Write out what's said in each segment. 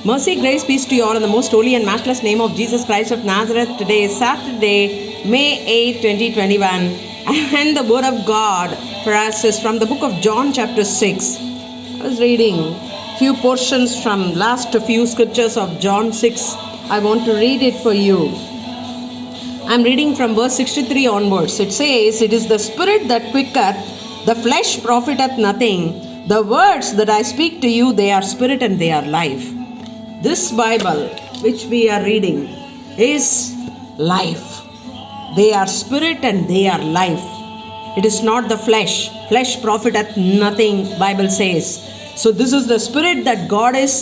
Mercy, grace, peace to you all in the most holy and matchless name of Jesus Christ of Nazareth. Today is Saturday, May 8, 2021. And the word of God for us is from the book of John chapter 6. I was reading few portions from last few scriptures of John 6. I want to read it for you. I'm reading from verse 63 onwards. It says, "It is the spirit that quicketh, the flesh profiteth nothing. The words that I speak to you, they are spirit and they are life." This Bible, which we are reading, is life. They are spirit and they are life. It is not the flesh. Flesh profiteth nothing, Bible says. So this is the spirit that God is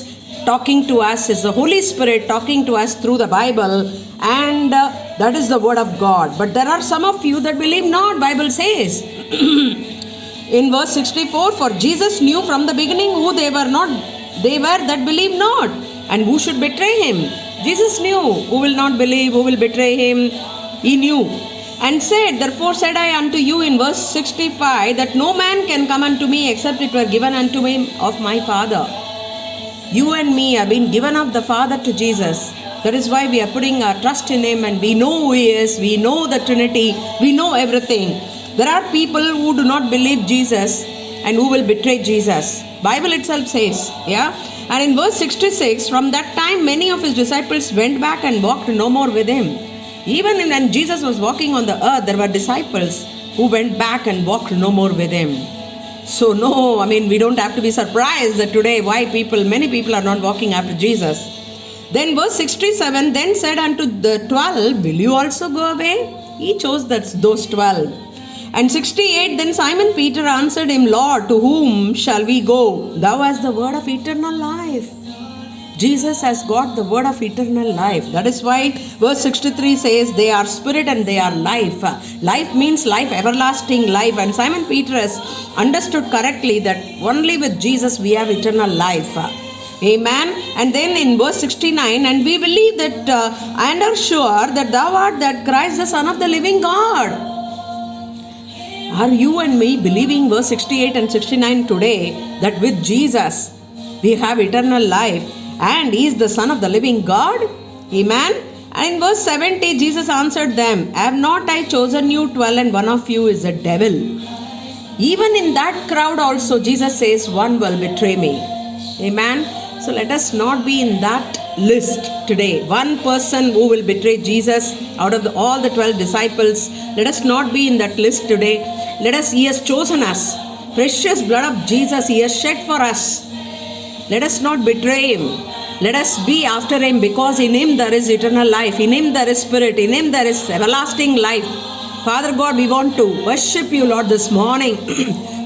talking to us. It's the Holy Spirit talking to us through the Bible, and that is the word of God. But there are some of you that believe not, Bible says. In verse 64, "For Jesus knew from the beginning who they were that believe not, and who should betray him." Jesus knew who will not believe, who will betray him. He knew. And said, "Therefore said I unto you," in verse 65, "that no man can come unto me except it were given unto him of my Father." You and me have been given of the Father to Jesus. That is why we are putting our trust in him, and we know who he is. We know the Trinity. We know everything. There are people who do not believe Jesus and who will betray Jesus. Bible itself says, yeah. And in verse 66, "From that time many of his disciples went back and walked no more with him." Even when Jesus was walking on the earth, there were disciples who went back and walked no more with him. So we don't have to be surprised that today why many people are not walking after Jesus. Then verse 67, "Then said unto the 12, Will you also go away?" He chose those 12. And 68, "Then Simon Peter answered him, Lord, to whom shall we go? Thou hast the word of eternal life." Jesus has got the word of eternal life. That is why verse 63 says, "They are spirit and they are life." Life means life, everlasting life. And Simon Peter has understood correctly that only with Jesus we have eternal life. Amen. And then in verse 69, "And we believe that and are sure that thou art that Christ, the Son of the living God." Are you and me believing verse 68 and 69 today, that with Jesus we have eternal life and he is the Son of the living God? Amen. And in verse 70, Jesus answered them, "Have not I chosen you 12, and one of you is a devil?" Even in that crowd also, Jesus says, one will betray me. Amen. So let us not be in that list today. One person who will betray Jesus out of all the 12 disciples. Let us not be in that list today. He has chosen us. Precious blood of Jesus he has shed for us. Let us not betray him. Let us be after him, because in him there is eternal life. In him there is spirit. In him there is everlasting life. Father God, we want to worship you, Lord, this morning.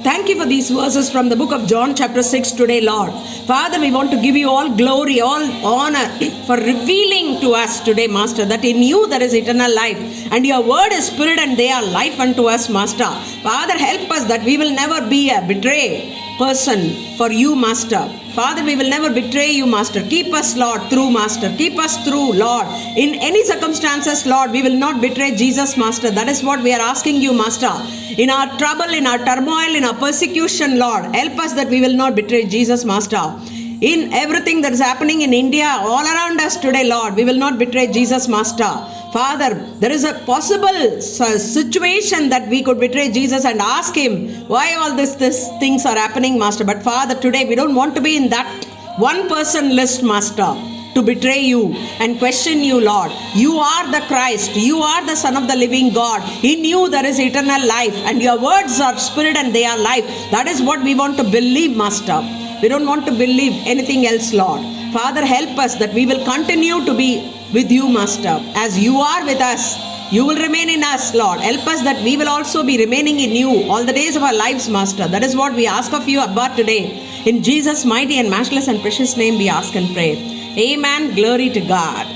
Thank you for these verses from the book of John chapter 6 today, Lord. Father, we want to give you all glory, all honor for revealing to us today, Master, that in you there is eternal life, and your word is spirit and they are life unto us, Master. Father, help us that we will never be a betray person for you, Master. Father, we will never betray you, Master. Keep us, Lord, through, Master. Keep us through, Lord. In any circumstances, Lord, we will not betray Jesus, Master. That is what we are asking you, Master. In our trouble, in our turmoil, in our persecution, Lord, help us that we will not betray Jesus, Master. In everything that is happening in India, all around us today, Lord, we will not betray Jesus, Master. Father, there is a possible situation that we could betray Jesus and ask him why all these things are happening, Master. But Father, today we don't want to be in that one person list, Master, to betray you and question you, Lord. You are the Christ. You are the Son of the living God. In you there is eternal life, and your words are spirit and they are life. That is what we want to believe, Master. We don't want to believe anything else, Lord. Father, help us that we will continue to be with you, Master. As you are with us, you will remain in us, Lord. Help us that we will also be remaining in you all the days of our lives, Master. That is what we ask of you, Abba, today. In Jesus' mighty and matchless and precious name we ask and pray. Amen. Glory to God.